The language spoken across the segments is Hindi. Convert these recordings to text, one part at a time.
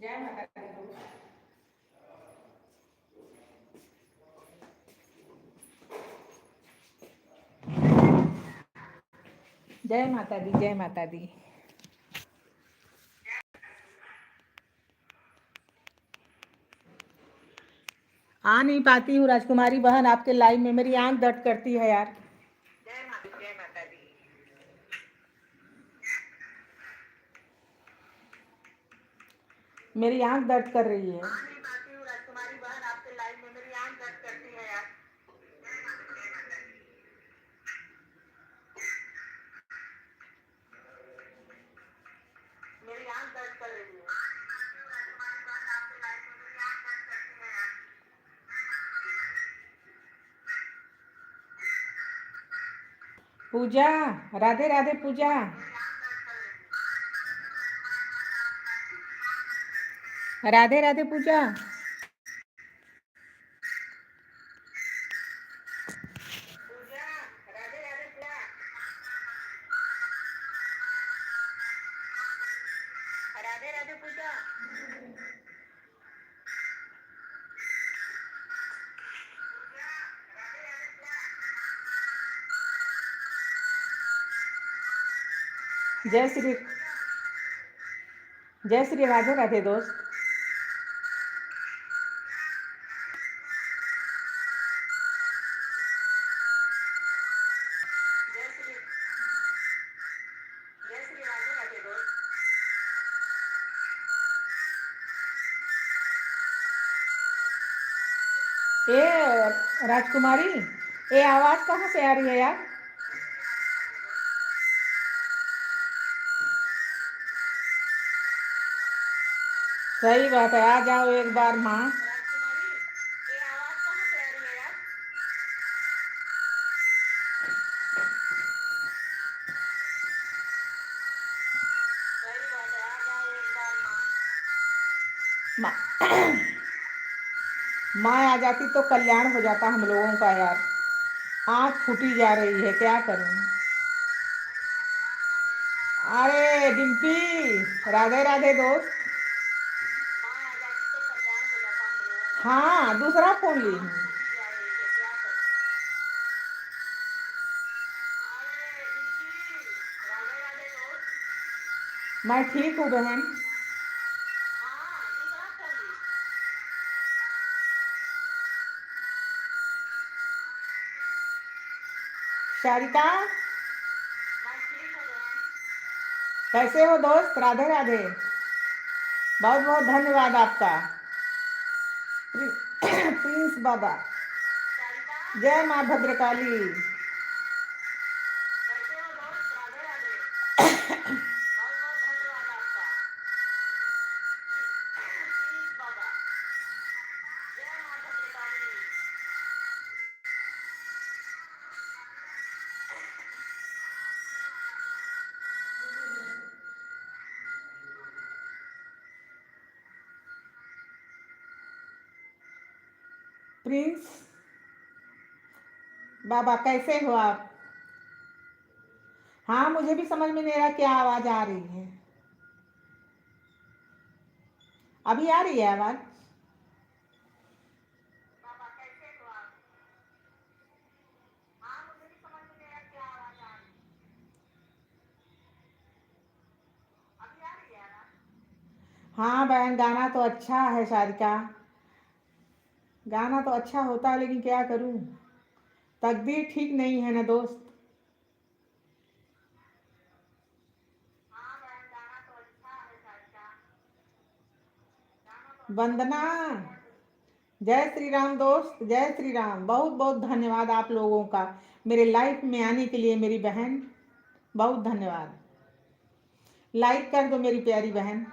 जय माता दी। जय माता दी, जय माता दी। आ नहीं पाती हूँ राजकुमारी बहन, आपके लाइव में मेरी आंख दर्द करती है यार। जय माता दी, जय माता दी। मेरी आंख दर्द कर रही है। आ नहीं पाती हूँ राजकुमारी बहन, आपके लाइव में मेरी आंख दर्द करती है यार। मेरी आंख दर्द कर रही है। पूजा, राधे राधे पूजा। राधे राधे पूजा। राधे राधे पूजा। जय श्री राधे राधे दोस्त। ए राजकुमारी, ये आवाज कहाँ से आ रही है यार? सही बात है, आ जाओ एक बार माँ। माँ माँ आ जाती तो कल्याण हो जाता हम लोगों का यार। आँख फूटी जा रही है, क्या करूं। अरे डिम्पी, राधे राधे दोस्त। हाँ, दूसरा फोन ली हूँ। मैं ठीक हूँ बहन। शारिका, कैसे हो दोस्त? राधे राधे। बहुत बहुत धन्यवाद आपका। प्रिंस बाबा, जय माँ भद्रकाली। प्रिंस बाबा, कैसे हो आप? हाँ, मुझे भी समझ में नहीं आ रहा क्या आवाज आ रही है। अभी आ रही है आवाज? हाँ बहन, गाना तो अच्छा है शारिका। गाना तो अच्छा होता है, लेकिन क्या करूं, तकदीर ठीक नहीं है ना दोस्त। वंदना, जय श्री राम दोस्त, जय श्री राम। बहुत बहुत धन्यवाद आप लोगों का मेरे लाइफ में आने के लिए। मेरी बहन, बहुत धन्यवाद। लाइक कर दो मेरी प्यारी बहन।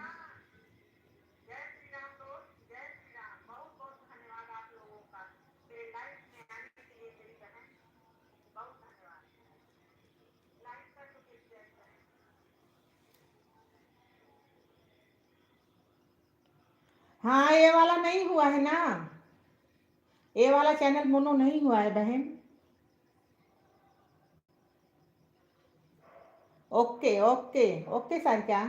हाँ, ये वाला नहीं हुआ है ना? ये वाला चैनल मोनो नहीं हुआ है बहन। ओके ओके ओके सर, क्या?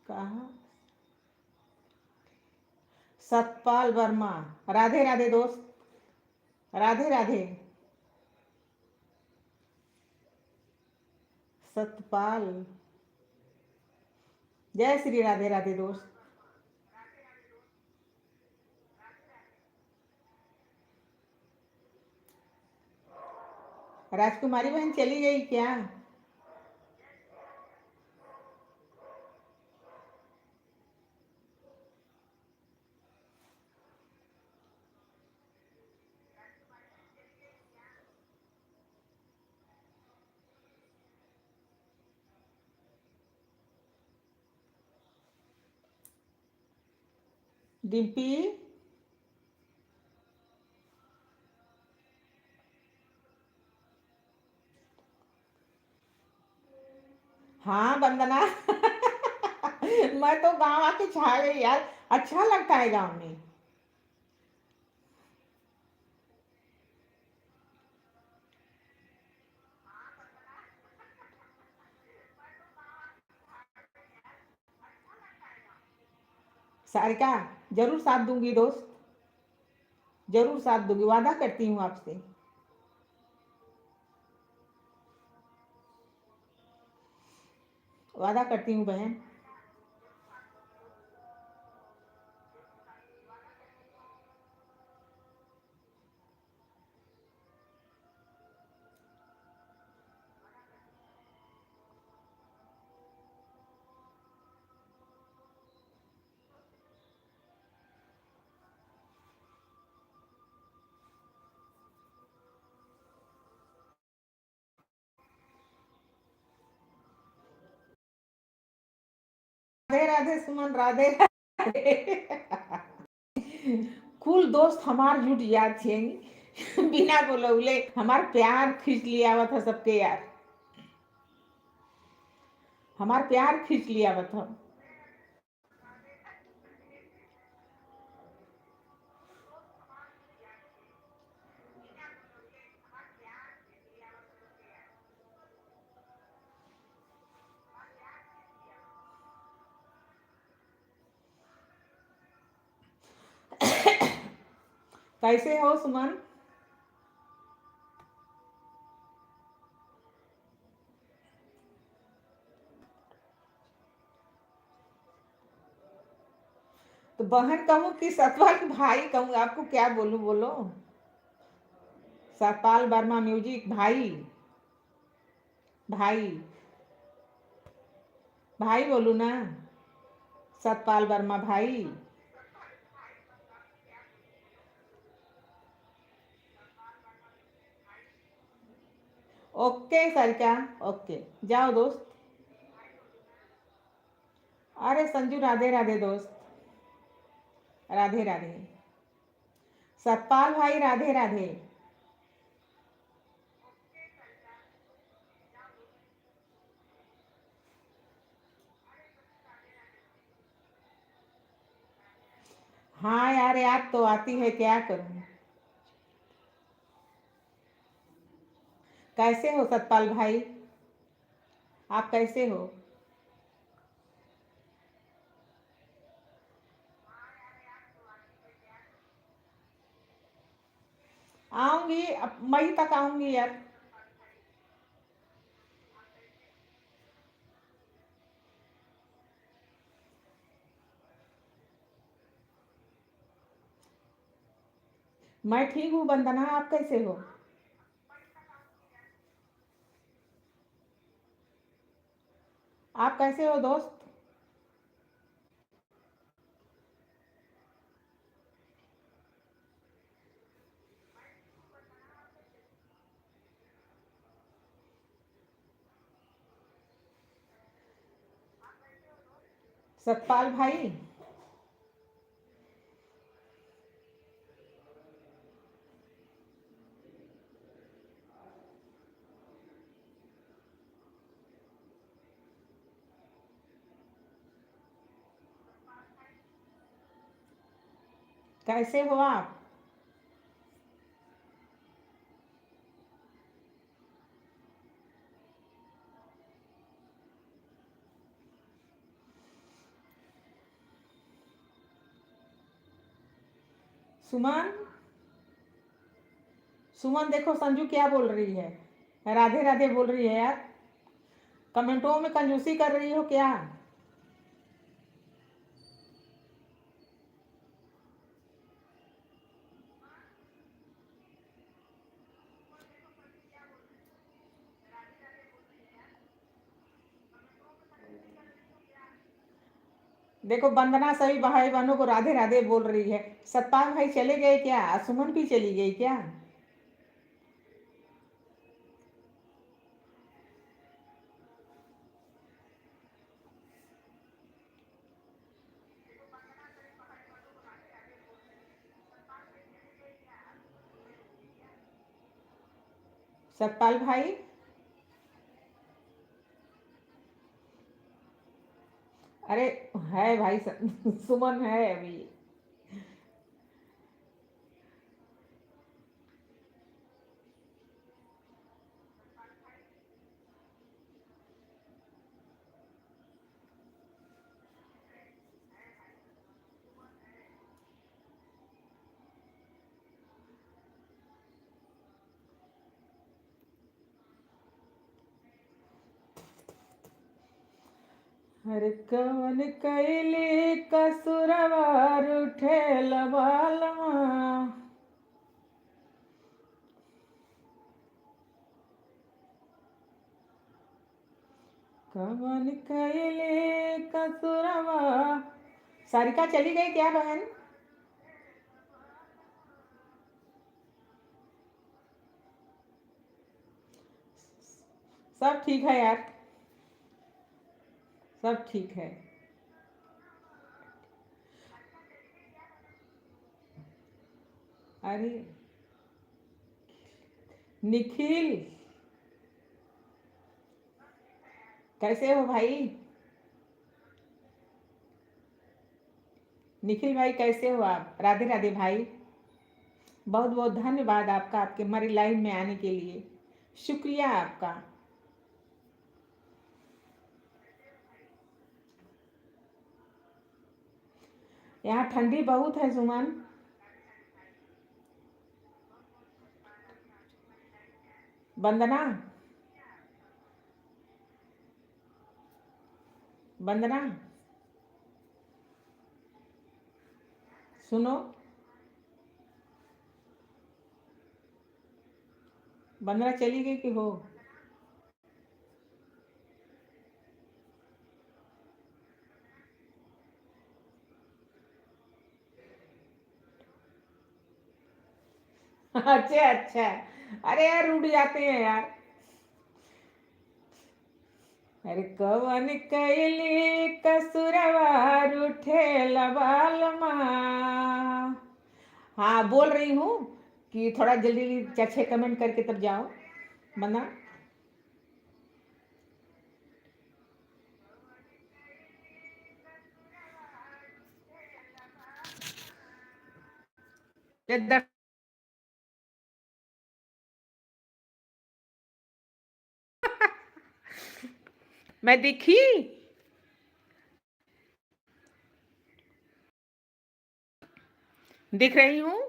कहा सतपाल वर्मा। राधे राधे दोस्त, राधे राधे। सतपाल, जय श्री राधे राधे दोस्त। राजकुमारी बहन चली गई क्या? डिम्पी, हाँ वंदना। मैं तो गांव आके छा गई यार, अच्छा लगता है गांव में। सारिका, जरूर साथ दूंगी दोस्त, जरूर साथ दूंगी, वादा करती हूँ आपसे। वादा करती हूँ बहन। राधे राधे सुमन, राधे राधे। कुल दोस्त हमार जुट याद थे। बिना बोलौले हमार प्यार खींच लिया था सबके यार, हमार प्यार खींच लिया था। कैसे हो सुमन? तो बहन कहूँ कि सतपाल भाई कहूँ, आपको क्या बोलूं बोलो? सतपाल वर्मा म्यूजिक भाई, भाई, भाई बोलू ना? सतपाल वर्मा भाई। Okay Sarika, okay. जाओ दोस्त। अरे संजू, राधे राधे दोस्त, राधे राधे। सतपाल भाई, राधे राधे। हाँ यार, याद तो आती है, क्या करूं। कैसे हो सतपाल भाई? आप कैसे हो? आऊंगी, अब मई तक आऊंगी यार। मैं ठीक हूँ वंदना, आप कैसे हो? आप कैसे हो दोस्त? सतपाल भाई, कैसे हो आप? सुमन, सुमन देखो संजू क्या बोल रही है, राधे राधे बोल रही है यार। कमेंटों में कंजूसी कर रही हो क्या? देखो वंदना सभी भाई बहनों को राधे राधे बोल रही है। सतपाल भाई चले गए क्या? सुमन भी चली गई क्या? सतपाल भाई, अरे है भाई सुमन है अभी। हर कवन कैली कसुरवार उठेल बालमा, कवन कैली कसुरवा। सारिका चली गई क्या बहन? सब ठीक है यार, सब ठीक है। अरे निखिल, कैसे हो भाई? निखिल भाई कैसे हो आप? राधे राधे भाई, बहुत बहुत धन्यवाद आपका, आपके हमारी लाइव में आने के लिए शुक्रिया आपका। यहाँ ठंडी बहुत है सुमन। वंदना, वंदना सुनो, वंदना चली गई कि हो? अच्छा अच्छा, अरे यार रुक जाते हैं यार। अरे कवन कैली कसुरवार उठे लबालमा। हाँ बोल रही हूँ कि थोड़ा जल्दी जल्दी 4-6 कमेंट करके तब जाओ। मना, मैं दिखी? दिख रही हूँ?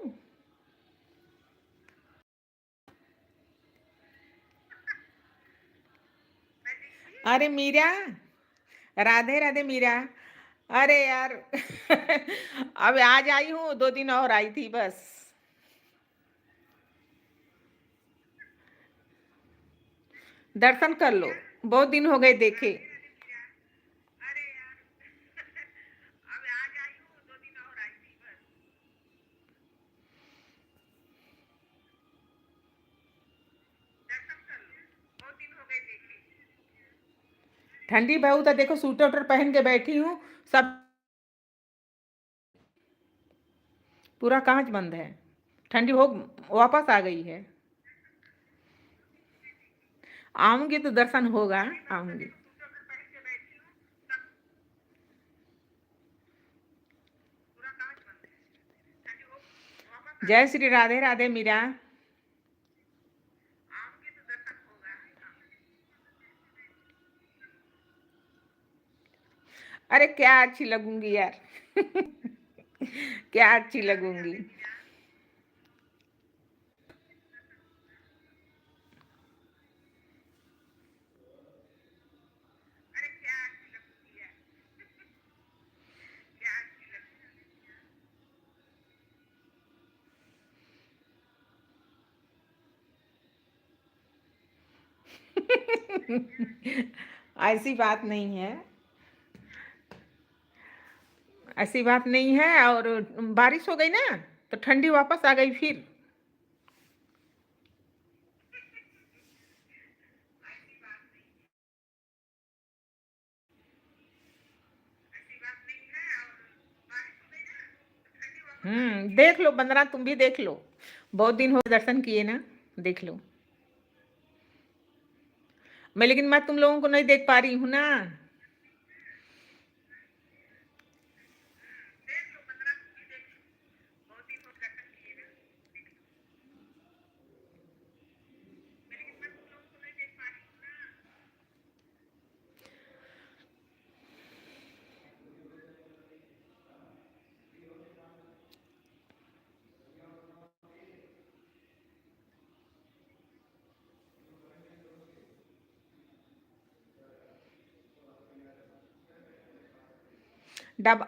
अरे मीरा, राधे राधे मीरा। अरे यार अब आज आई हूँ, 2 दिन और आई थी बस। दर्शन कर लो, बहुत दिन हो गए देखे। ठंडी बहुत है, देखो स्वेटर उटर पहन के बैठी हूँ। सब पूरा कांच बंद है, ठंडी हो वापस आ गई है। आऊंगी तो दर्शन होगा, आऊंगी। जय श्री राधे राधे मीरा। अरे क्या अच्छी लगूंगी यार क्या अच्छी लगूंगी। ऐसी बात नहीं है, ऐसी बात नहीं है। और बारिश हो गई ना तो ठंडी वापस आ गई फिर। देख लो बंदना, तुम भी देख लो, बहुत दिन हो दर्शन किए ना, देख लो। लेकिन मैं तुम लोगों को नहीं देख पा रही हूँ ना।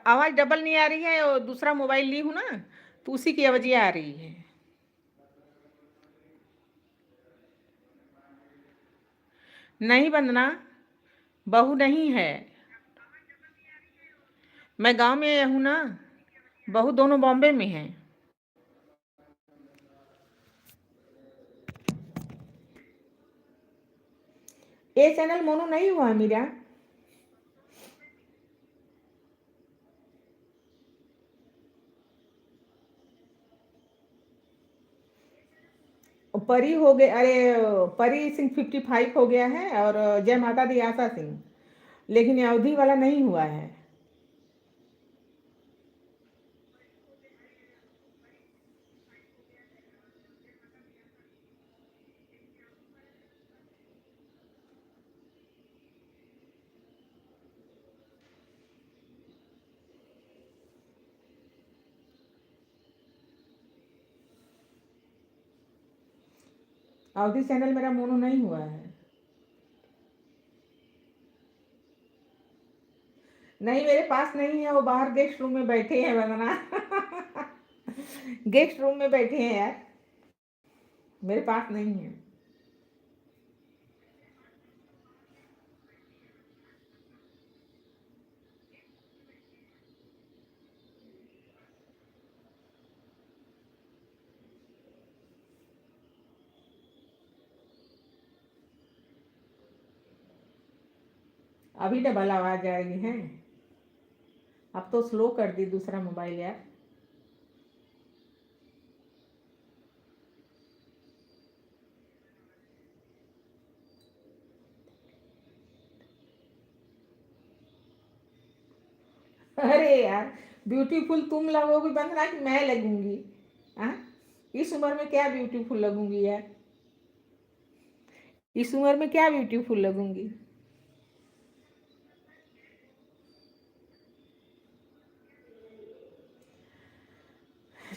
आवाज डबल नहीं आ रही है, और दूसरा मोबाइल ली हूँ ना, तो उसी की आवाज़ें आ रही है। नहीं बंदना, बहू नहीं है, मैं गांव में हूँ ना, बहू दोनों बॉम्बे में है। ये चैनल मोनो नहीं हुआ मेरा। परी हो गए, अरे परी सिंह 55 हो गया है, और जय माता दी आशा सिंह, लेकिन ये अवधि वाला नहीं हुआ है। अवधि चैनल मेरा मोनो नहीं हुआ है। नहीं, मेरे पास नहीं है, वो बाहर गेस्ट रूम में बैठे हैं वंदना। गेस्ट रूम में बैठे हैं यार, मेरे पास नहीं है। अभी डबल आवाज आ रही है। अब तो स्लो कर दी दूसरा मोबाइल यार। अरे यार, ब्यूटीफुल तुम लगोगी बंदना कि मैं लगूंगी? हाँ, इस उम्र में क्या ब्यूटीफुल लगूंगी यार? इस उम्र में क्या ब्यूटीफुल लगूंगी?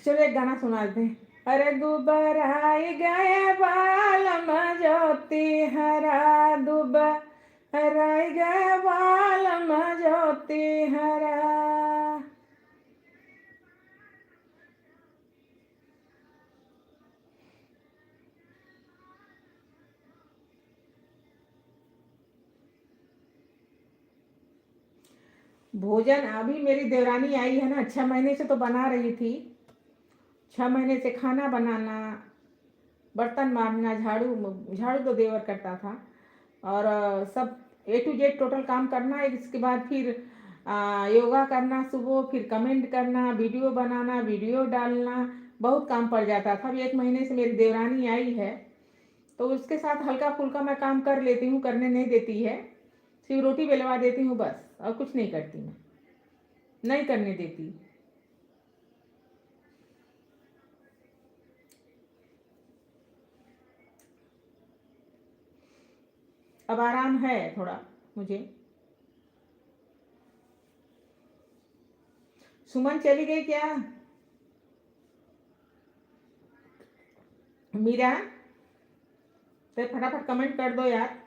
चलो एक गाना सुना देते हैं। अरे दुबराई गए बालम ज्योति हरा, दुबराई गए बालम ज्योति हरा। भोजन अभी मेरी देवरानी आई है ना, 6 महीने से तो बना रही थी। 6 महीने से खाना बनाना, बर्तन मारना, झाड़ू, झाड़ू तो देवर करता था, और सब A to Z टोटल काम करना। इसके बाद फिर योगा करना सुबह, फिर कमेंट करना, वीडियो बनाना, वीडियो डालना, बहुत काम पड़ जाता था। अभी 1 महीने से मेरी देवरानी आई है, तो उसके साथ हल्का फुल्का मैं काम कर लेती हूँ, करने नहीं देती है, सिर्फ रोटी बेलवा देती हूँ बस, और कुछ नहीं करती मैं, नहीं करने देती। अब आराम है थोड़ा मुझे। सुमन चली गई क्या? मीरा, तो फटाफट कमेंट कर दो यार।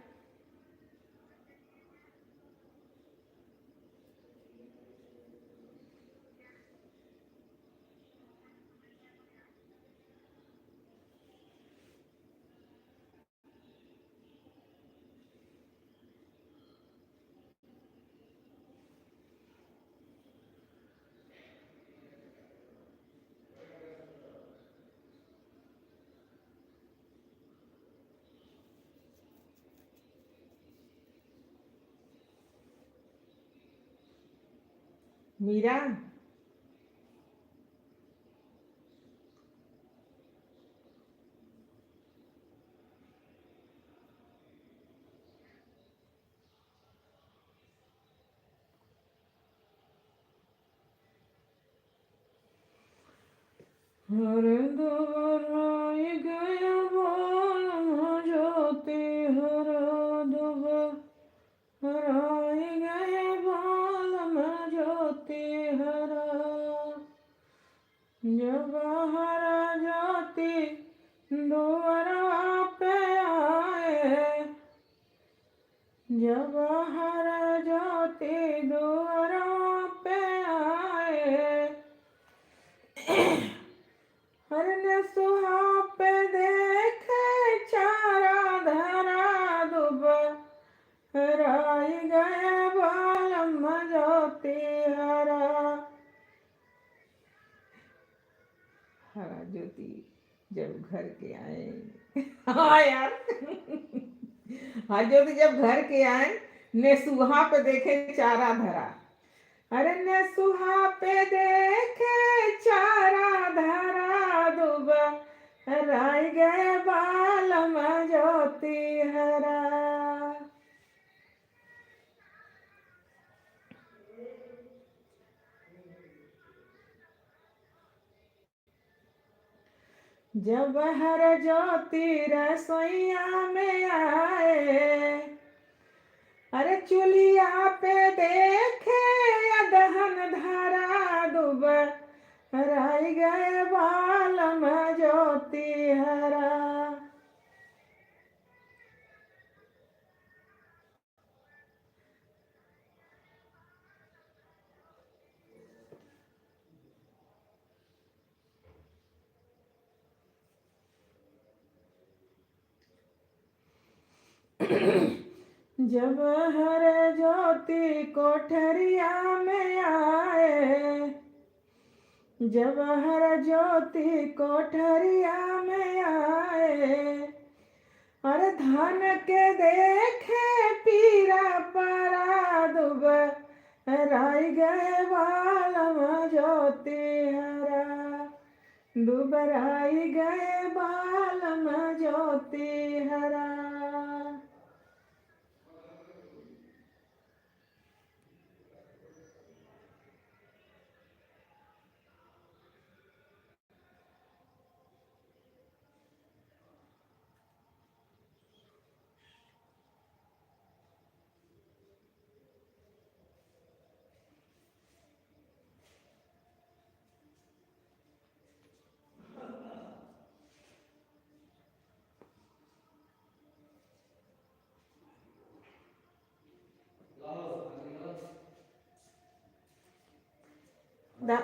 मीरा। हर दोहराए गया बालम ज्योति हर दोहराए गया बालम ज्योति हरा जब हरा ज्योति दोहरा पे आए जब हरा ज्योति दोहरा पे आए हर ने सुहा पे देखे चारा धरा दुब हराई गए बालम ज्योति हरा हरा ज्योति जब घर के आए हाँ यार हर ज्योति जब घर के आए ने सुहा पे देखे चारा धरा अरे ने सुहा पे देखे चारा धरा दुब राय गए बालम ज्योति हरा जब हर ज्योति रसोईया में आए अरे चुलिया पे देखे दहन धरा दुब राय गए बालम ज्योति हरा जब हर ज्योति कोठरिया में आए जब हर ज्योति कोठरिया में आए अरे धन के देखे पीरा परा दुब राय गए बालम ज्योति हरा दुबराई गए बालम ज्योति हरा दा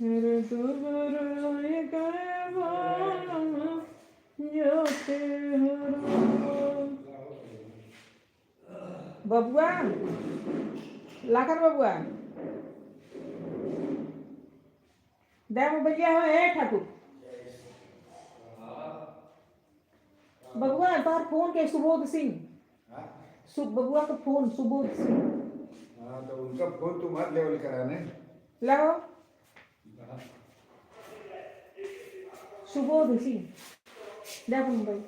ऋतुगुरु ज्योति बबुआ लाखन बबुआ दे मोबाइलिया हो ए ठाकुर बबुआ तार फोन के सुबोध सिंह बबुआ का फोन सुबोध सिंह। हाँ तो उनका फोन तो मत लेवल कराने लाओ सुबोध सिंह देखो मोबाइल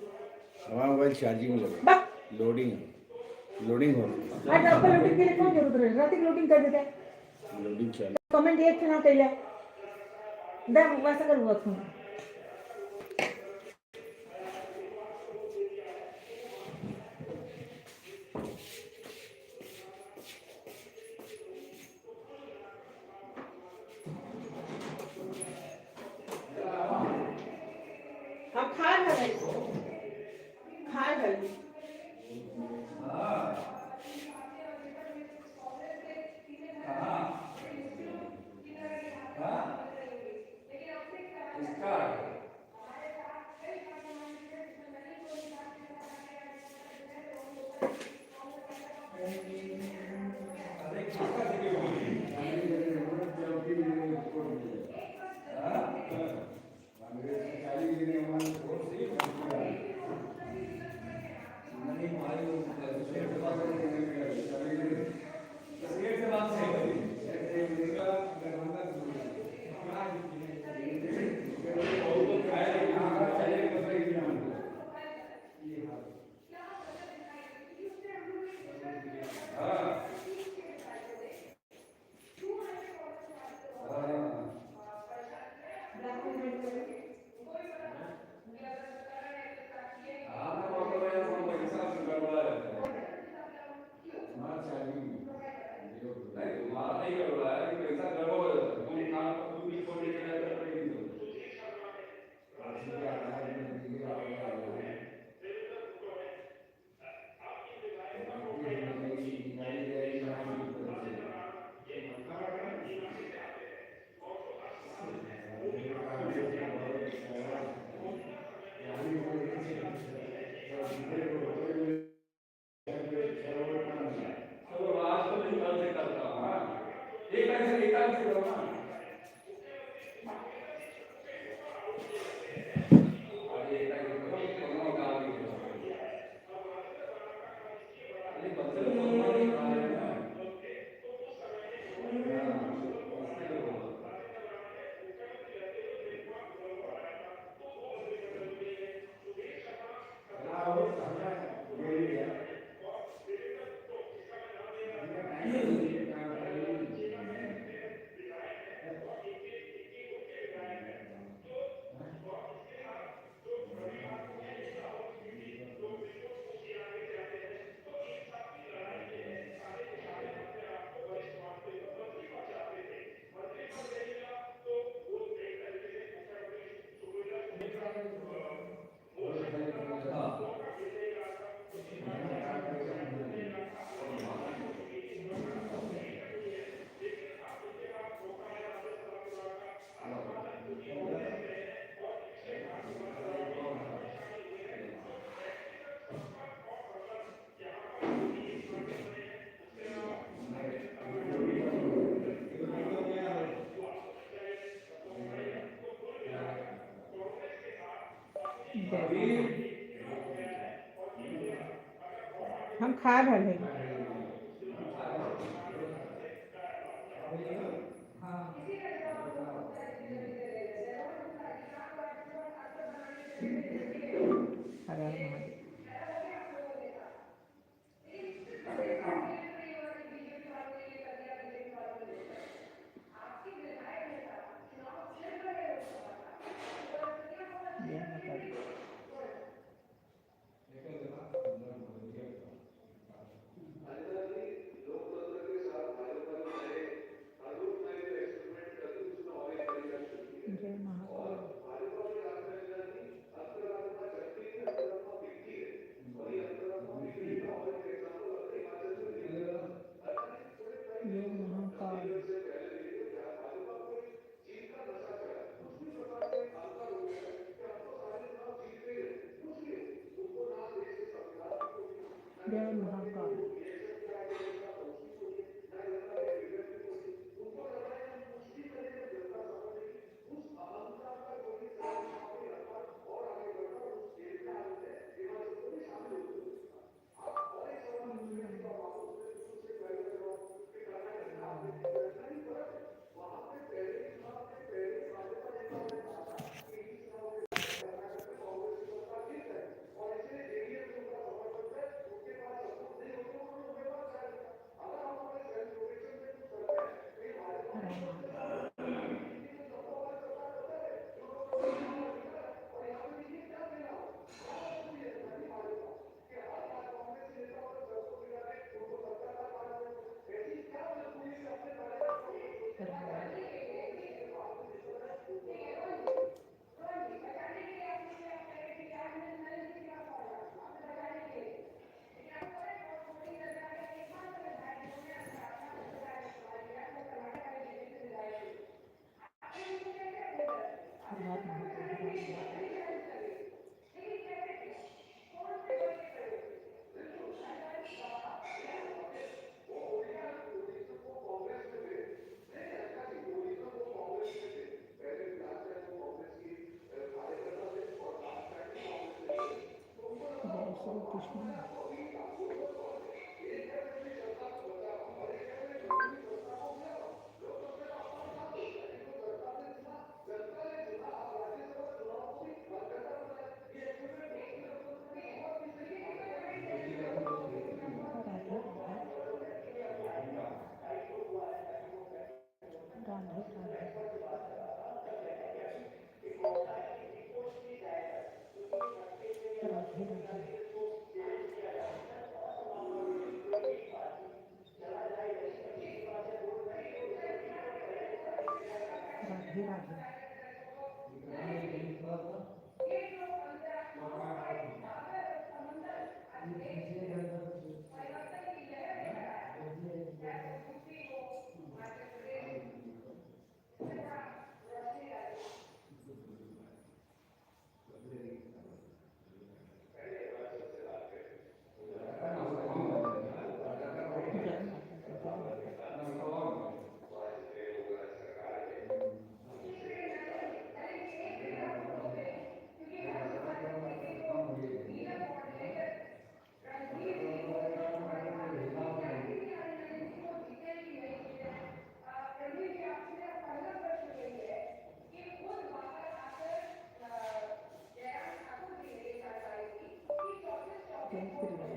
हमारा मोबाइल चार्जिंग में लगा लोडिंग हो रहा आज आपका लोडिंग के लिए कौन जरूरत है रात की लोडिंग कर देते है लोडिंग चालू कमेंट एक ना कैले दे वैसा कर हुआ तुम हम खा गए हम खा रहे हैं जय महाकाल। जय श्री कृष्ण। राधे राधे राधे राधे। राधे राधे। जय माता दी, जय माता दी। जय श्री राम।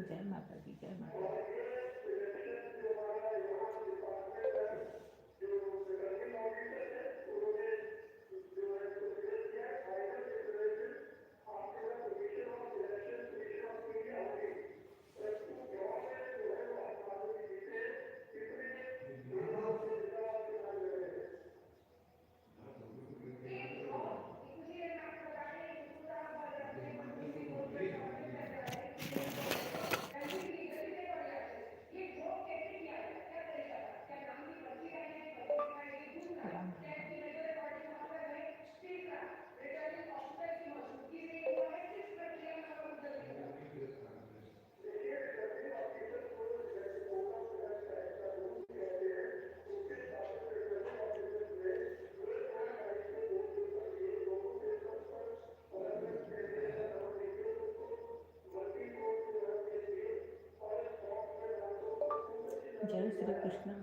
जय माता दी, जय माता दी। राम जय श्री कृष्ण।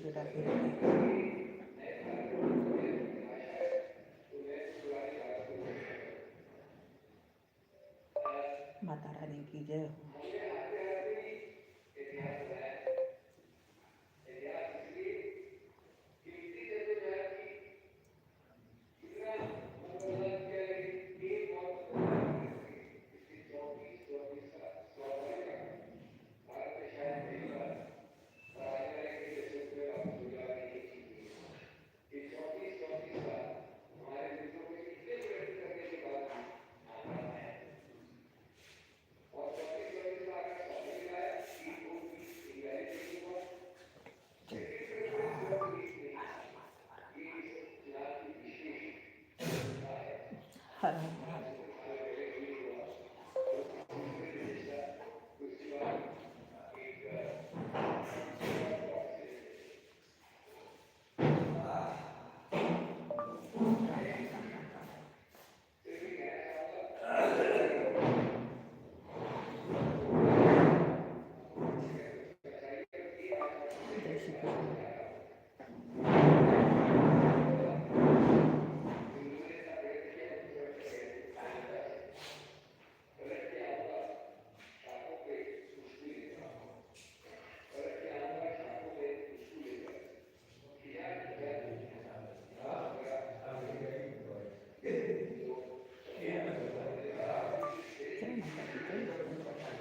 बेटा धीरे धीरे। माता रानी की जय हो। हर हर महादेव। जय श्री कृष्ण। जय माता दी, जय माता दी।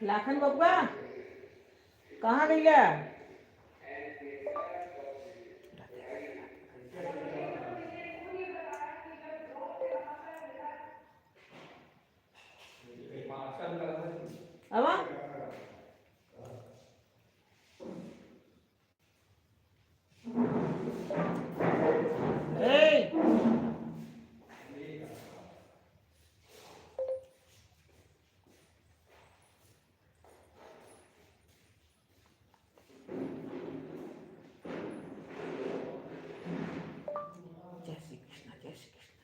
लाखन बबुआ कहाँ गईला? अब ए जय श्री कृष्ण, जय श्री कृष्ण।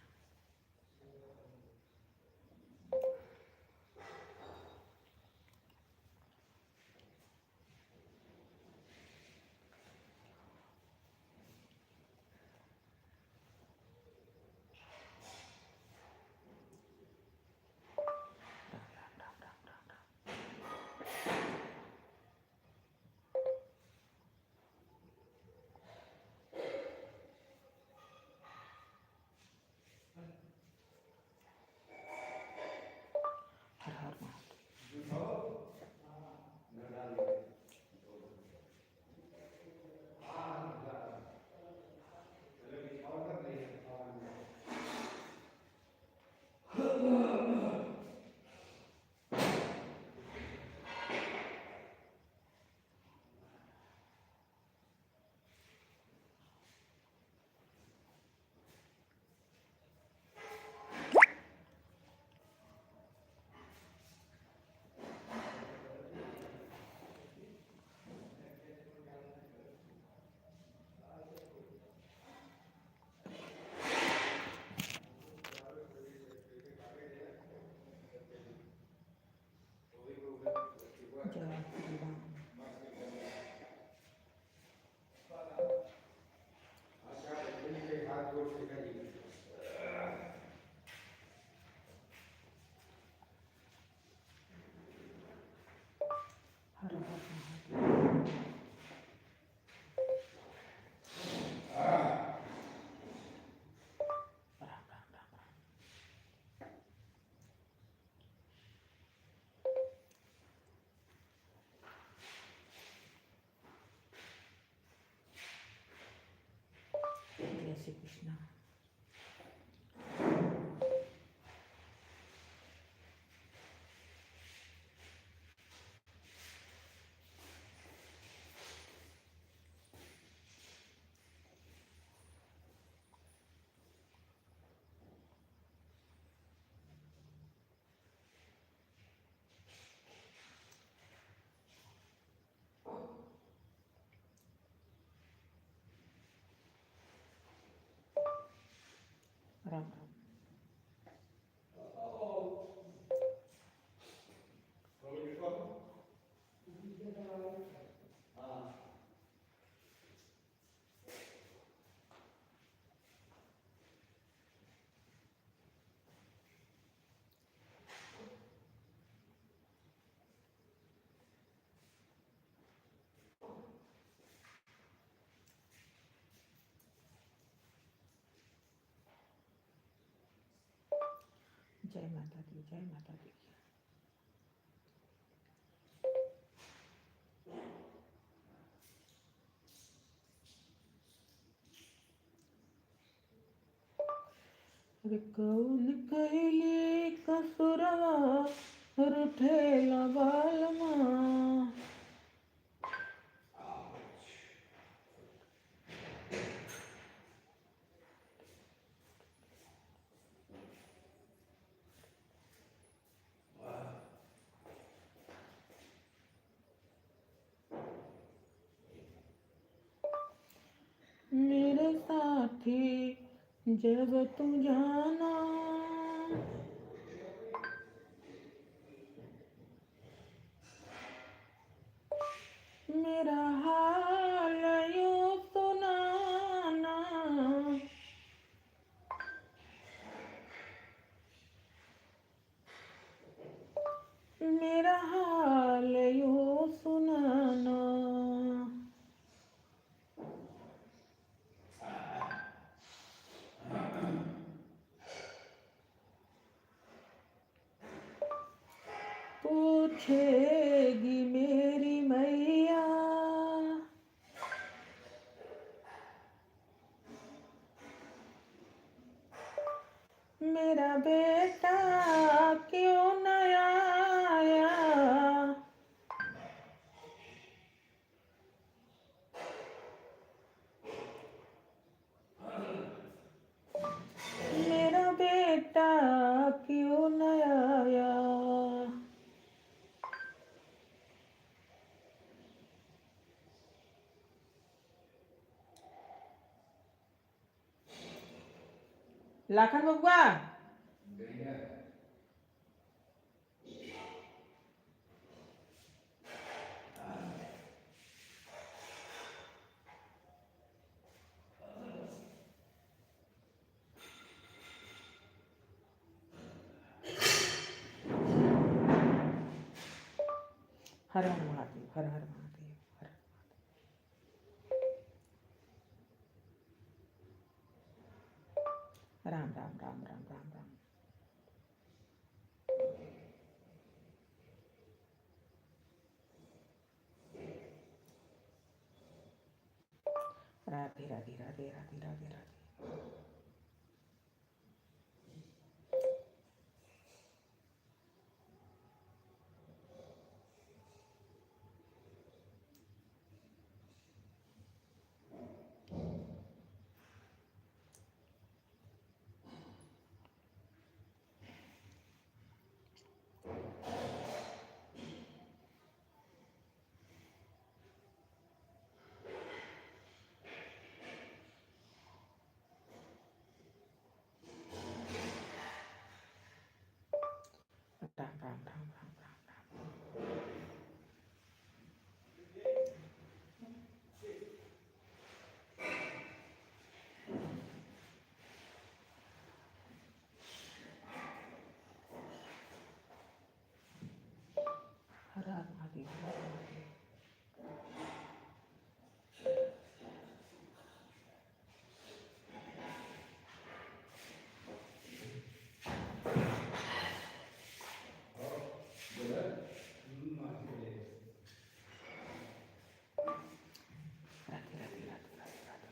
हर हर महादेव। जय श्री राम। हर हर महादेव। राम राम राम राम। जय श्री कृष्ण। राम राम। जय माता दी, जय माता दी। अरे कौन कैले कसुरवा रुठेला बालमा, मेरे साथी जब तू जाना, मेरा हाल यूं सुनाना, मेरा हाल यूं सुनाना। पूछेगी मेरी मैया, मेरा बेटा क्यों न आया, मेरा बेटा क्यों न आया। लाखन बबुआ, हर हर महादेव, हर हर महादेव, हर राम राम राम राम राम राम। राधे राधे राधे राधे राधे राधे। राम राम राम राम राम राम। हर हर महादेव, हर हर महादेव। राधे राधे राधे राधे राधे।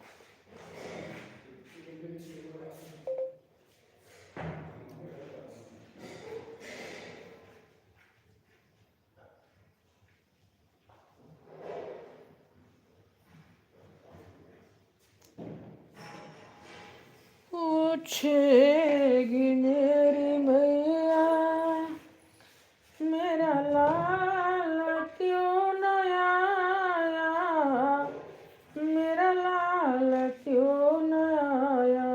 पूछेगी मेरी मैया, मेरा लाल क्यों न आया, मेरा लाल क्यों न आया।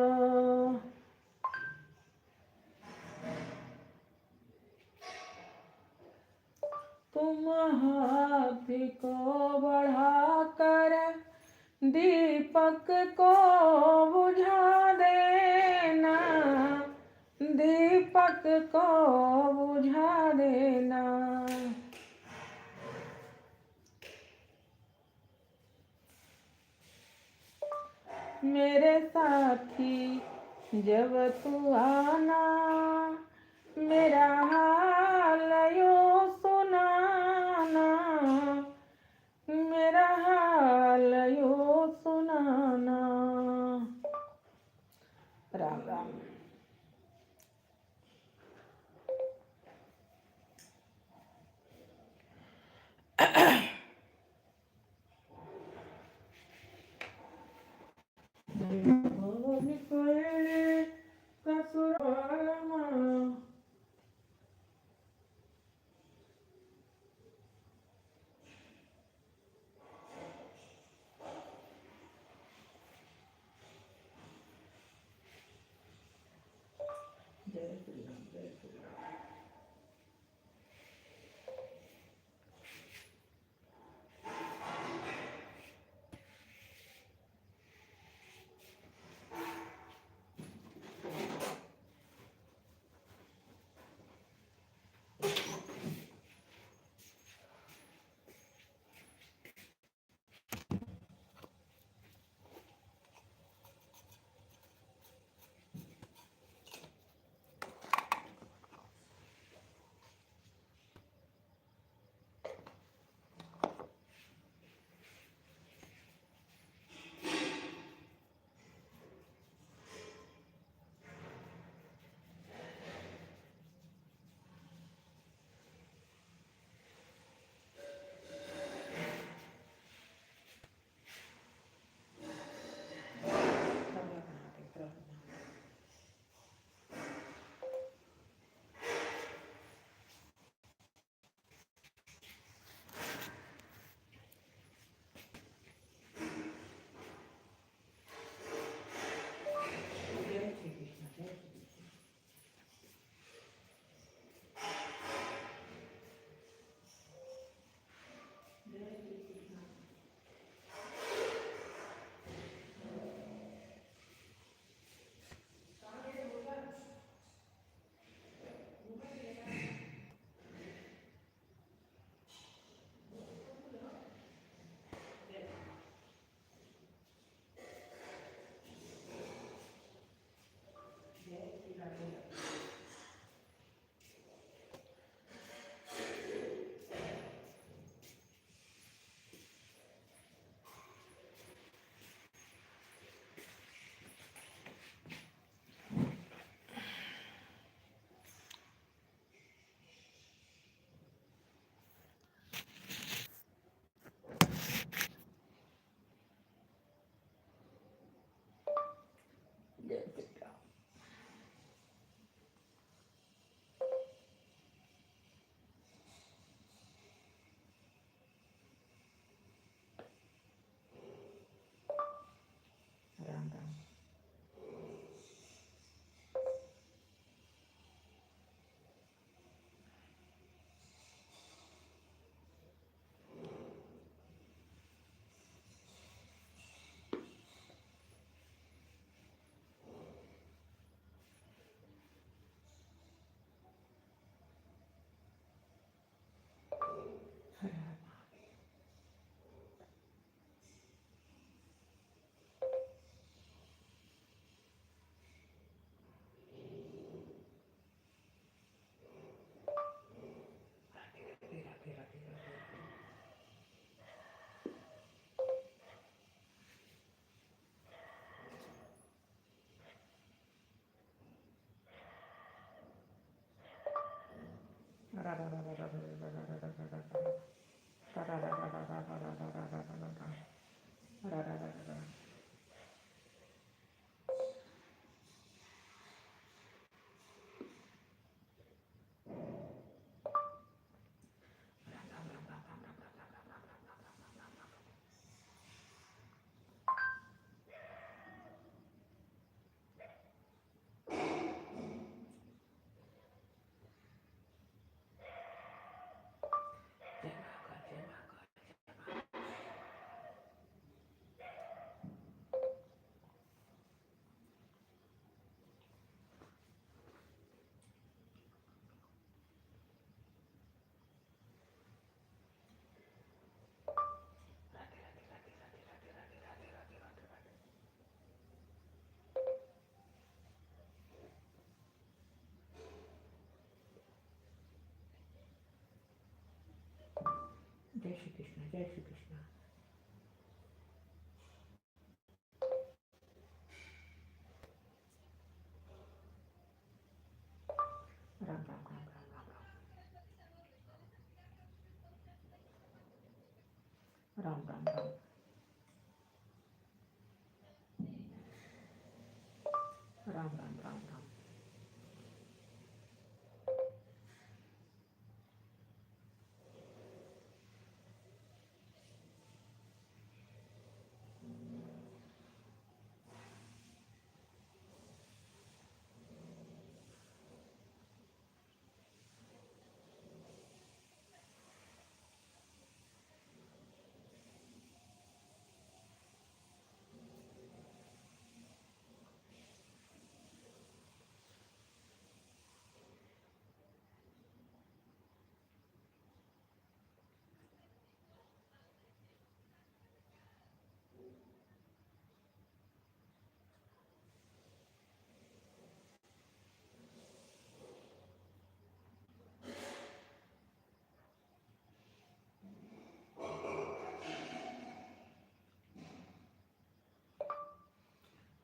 तुम हाथ को बढ़ाकर दीपक को बुझा देना, दीपक को बुझा देना। मेरे साथी जब तू आना, मेरा हाल यो सुनाना, मेरा हाल यो सुनाना। राम राम। जय श्री राम, जय श्री राम। जय श्री कृष्ण। राम राम राम राम राम राम राम राम राम राम राम राम राम।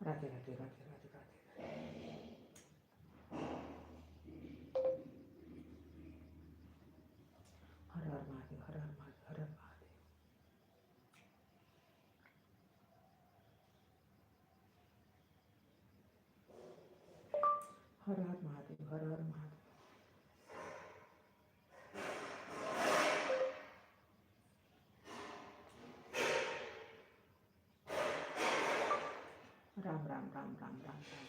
राधे राधे राधे राधे राधे। हर हर महादेव, हर हर महादेव, हर हर महादेव। हर हर महादेव, हर हर महादेव। राम राम राम राम राम राम।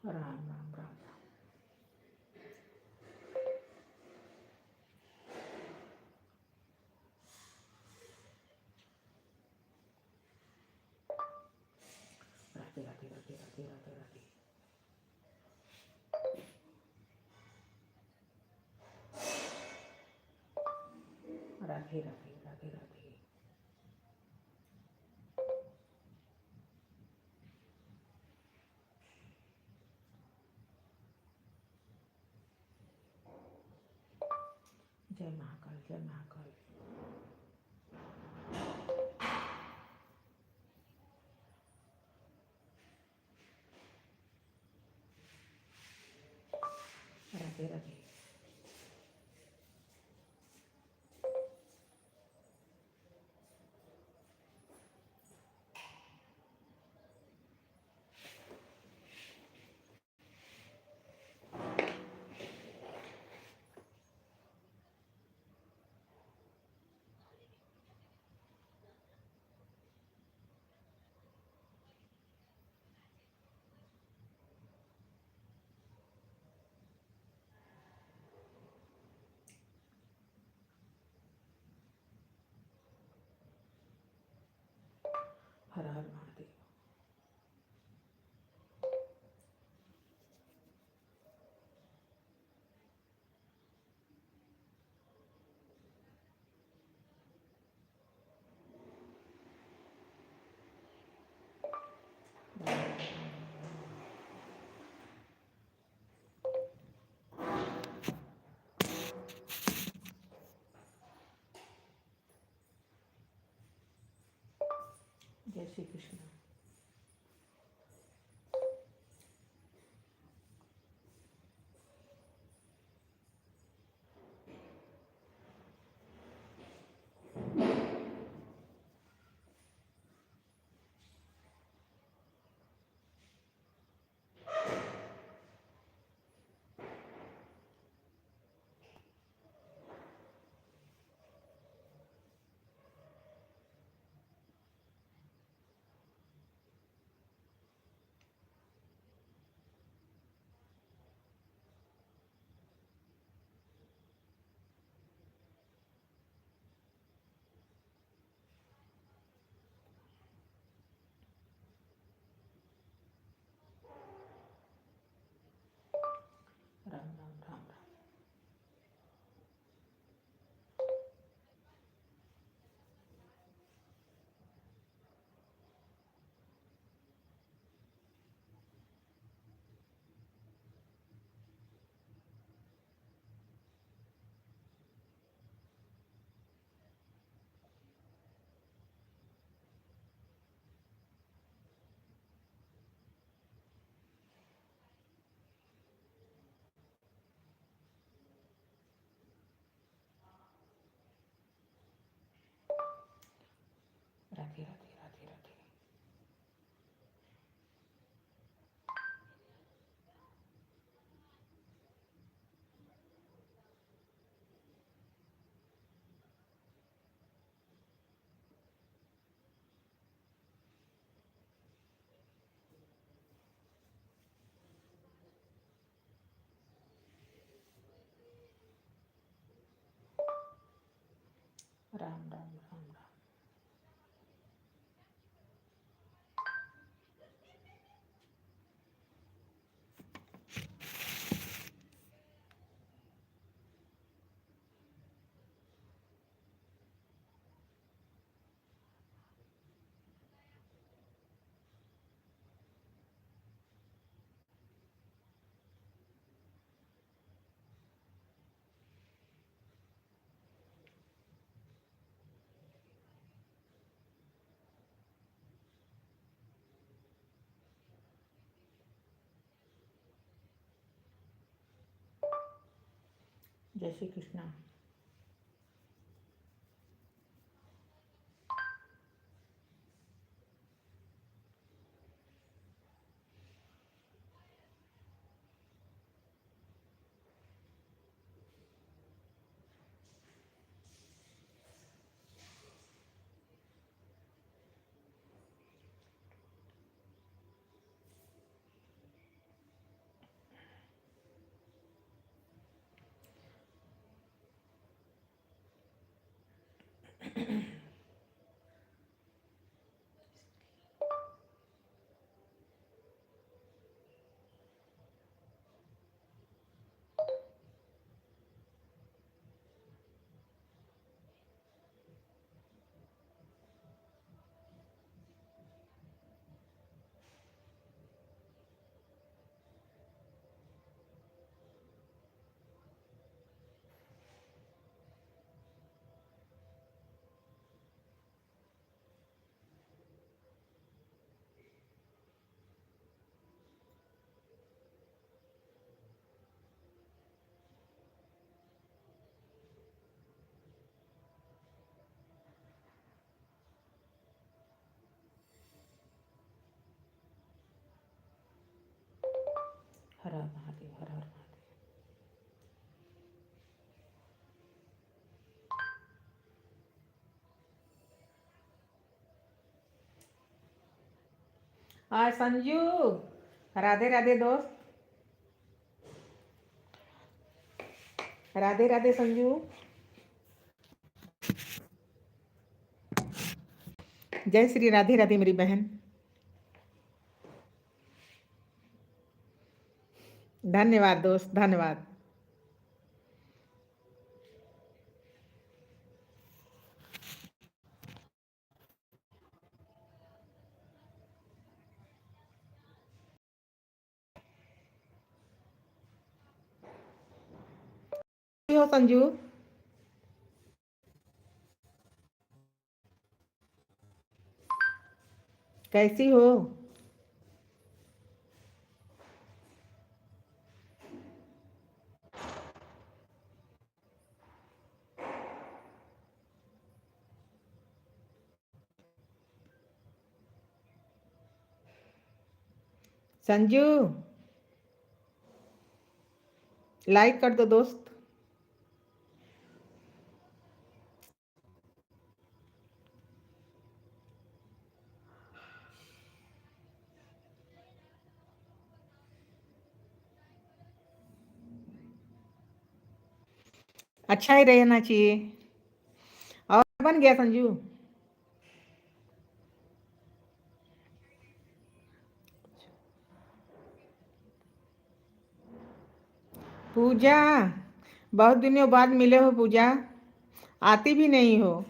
राम राम राम राम। राधे राधे राधे राधे राधे राधे। राधे राधे राधे राधे। जय महाकाल, जय महाकाल। राधे राधे। हर हर महादेव। जय श्री कृष्ण। राम राम राम राम। राधे राधे राधे राधे। राम राम राम राम। जय श्री कृष्णा। हर हर महादेव, हर हर महादेव। संजू, राधे राधे दोस्त, राधे राधे संजू। जय श्री राधे राधे मेरी बहन। धन्यवाद दोस्त, धन्यवाद। हो संजू, कैसी हो? संजू, लाइक कर दो दोस्त। अच्छा ही रहना चाहिए। और बन गया संजू? पूजा, बहुत दिनों बाद मिले हो पूजा, आती भी नहीं हो।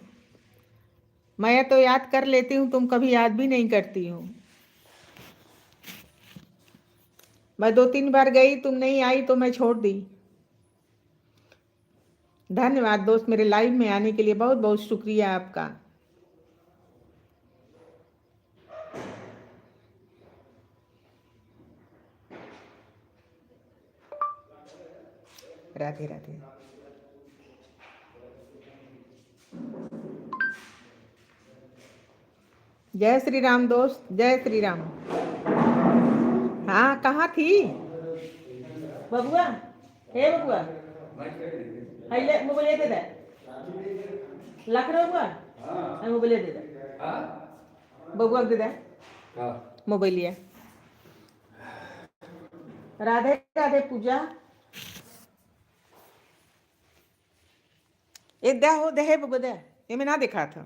मैं तो याद कर लेती हूँ, तुम कभी याद भी नहीं करती हो। मैं 2-3 बार गई, तुम नहीं आई तो मैं छोड़ दी। धन्यवाद दोस्त, मेरे लाइव में आने के लिए बहुत बहुत शुक्रिया आपका। राधे राधे। जय श्री राम दोस्त, जय श्री राम। हाँ कहाँ थी बबुआ? हे बबुआ, हाय ले मोबाइल दे दे। लख रहा बबुआ, हाय मोबाइल दे दे। बबुआ दे दे मोबाइल लिया। राधे राधे पूजा। ये दे हो दे है बबुआ दे, ये मैं ना देखा था।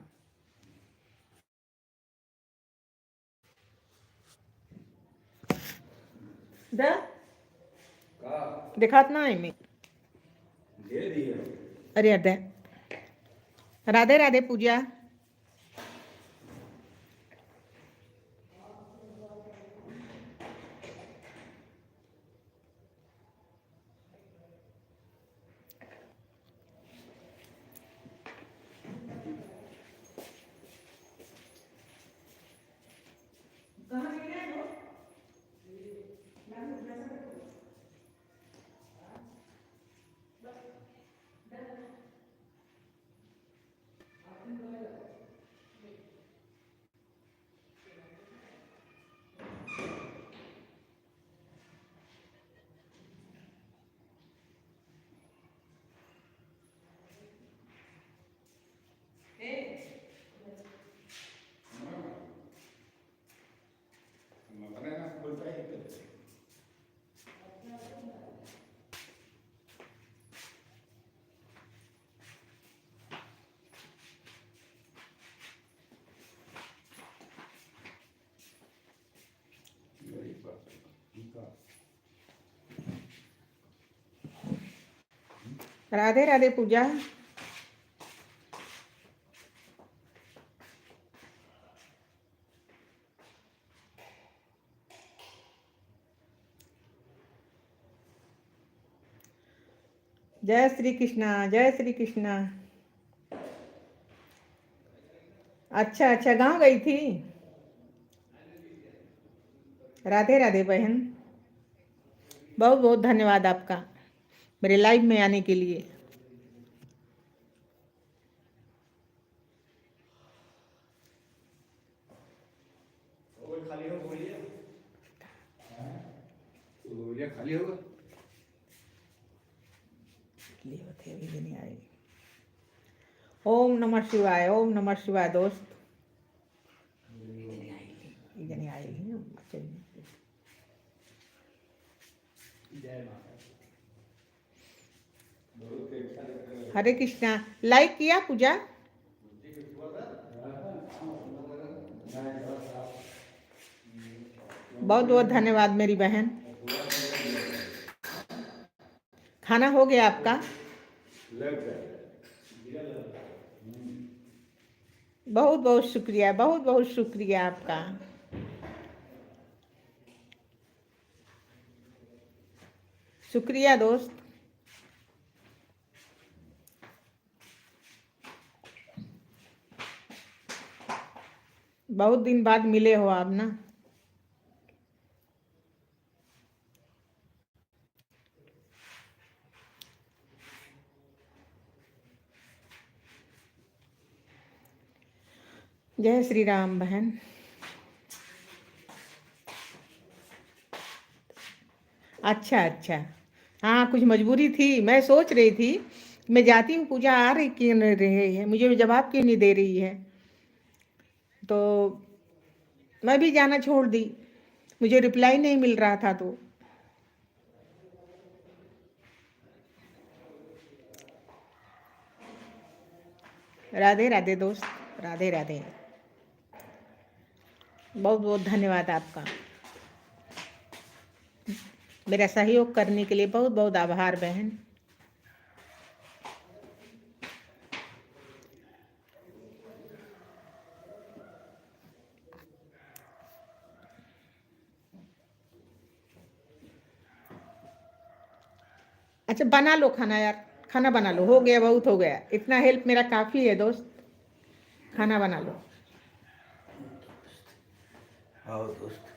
दे देखा था ना मैं। दे दिया। अरे यार दे। राधे राधे पूजा। राधे राधे पूजा। जय श्री कृष्णा, जय श्री कृष्णा। अच्छा अच्छा, गाँव गई थी। राधे राधे बहन, बहुत बहुत धन्यवाद आपका मेरे लाइव में आने के लिए। खाली हो बोलिए। बोलिए खाली होगा। होते अभी भी नहीं आएगी। ओम नमः शिवाय, ओम नमः शिवाय दोस्त। नहीं आएगी। हरे कृष्णा। लाइक किया पूजा? बहुत बहुत धन्यवाद मेरी बहन। खाना हो गया आपका? बहुत बहुत शुक्रिया, बहुत बहुत शुक्रिया आपका। शुक्रिया दोस्त। बहुत दिन बाद मिले हो आप ना। जय श्री राम बहन। अच्छा अच्छा, हाँ कुछ मजबूरी थी। मैं सोच रही थी मैं जाती हूँ, पूजा आ रही क्यों नहीं रही है, मुझे जवाब क्यों नहीं दे रही है, तो मैं भी जाना छोड़ दी। मुझे रिप्लाई नहीं मिल रहा था तो। राधे राधे दोस्त, राधे राधे। बहुत बहुत धन्यवाद आपका मेरा सहयोग करने के लिए। बहुत बहुत आभार बहन। अच्छा बना लो खाना यार, खाना बना लो। हो गया, बहुत हो गया। इतना हेल्प मेरा काफ़ी है दोस्त। खाना बना लो। आओ दोस्त।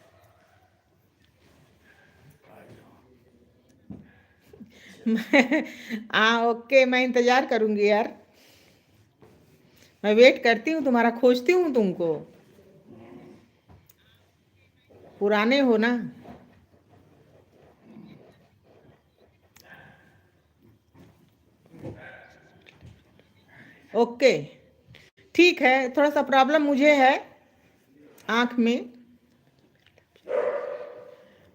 ओके, मैं इंतज़ार करूँगी यार। मैं वेट करती हूँ तुम्हारा, खोजती हूँ तुमको। पुराने हो ना। ओके, ठीक है, थोड़ा सा प्रॉब्लम मुझे है आँख में,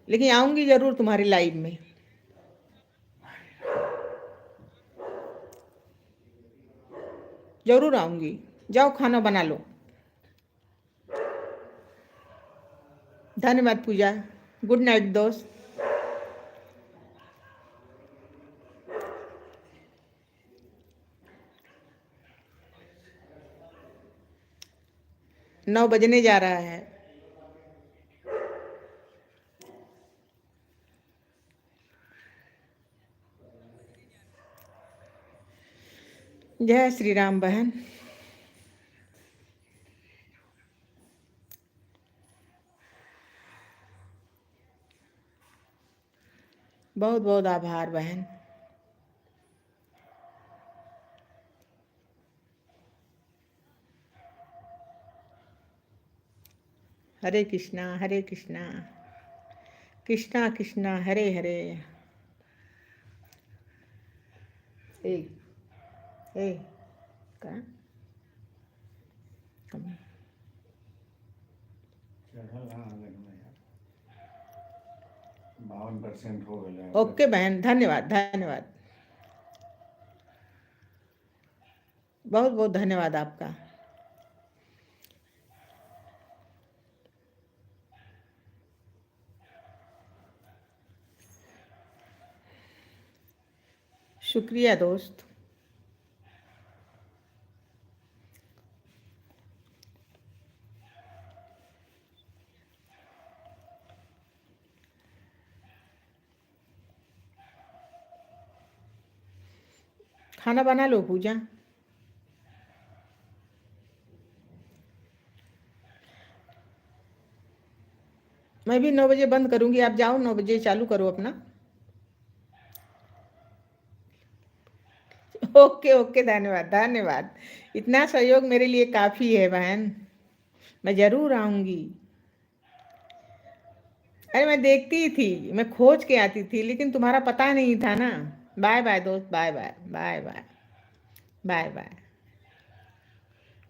लेकिन आऊँगी ज़रूर तुम्हारी लाइव में। ज़रूर आऊँगी। जाओ खाना बना लो। धन्यवाद पूजा। गुड नाइट दोस्त। नौ बजने जा रहा है। जय श्री राम बहन। बहुत बहुत आभार बहन। हरे कृष्णा हरे कृष्णा, कृष्णा कृष्णा हरे हरे। ए ए का %52 हो गया। ओके बहन, धन्यवाद धन्यवाद, बहुत बहुत धन्यवाद आपका। शुक्रिया दोस्त। खाना बना लो पूजा। मैं भी 9 बजे बंद करूंगी, आप जाओ 9 बजे चालू करो अपना। ओके ओके, धन्यवाद धन्यवाद। इतना सहयोग मेरे लिए काफ़ी है बहन, मैं ज़रूर आऊँगी। अरे मैं देखती ही थी, मैं खोज के आती थी, लेकिन तुम्हारा पता नहीं था ना। बाय बाय दोस्त, bye bye bye bye bye bye.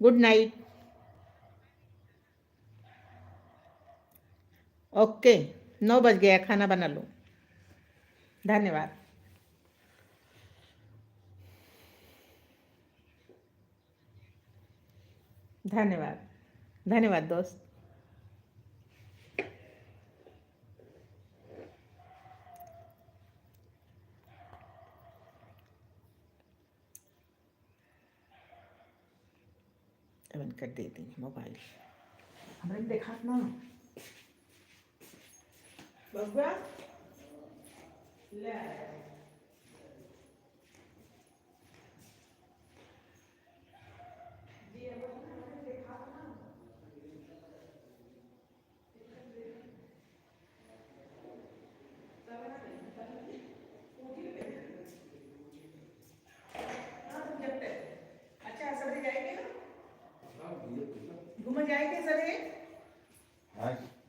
Good night. Okay, 9 बज गया, खाना बना लो। धन्यवाद। धन्यवाद धन्यवाद दोस्त। बंद कर देती हूँ मोबाइल। हमने देखा ना बब्बा ले अच्छा सवेरे जाएंगे ना, घूमने जाएंगे सवेरे,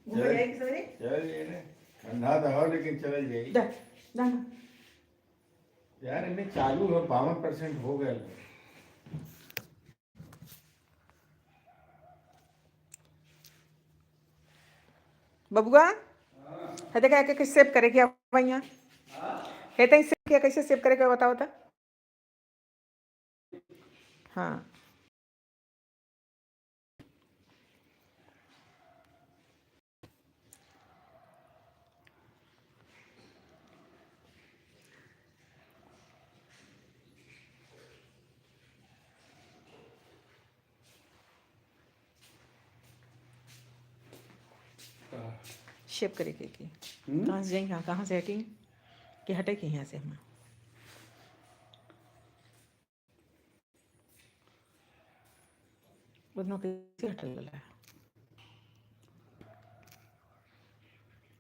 घूमने जाएंगे सवेरे। चल ठंडा तो हो लेकिन चल जाइए यार, इनमें चालू है 52% हो गया। बबुआ है देखा कैसे सेव करे क्या भैया है तो सेव किया, कैसे सेव करेगा बताओ तो। हाँ शेप करेगी कि कहाँ से जाएंगे, कहाँ से हटेंगे कि हटेगी यहाँ से हम। दोनों कैसे हटल है।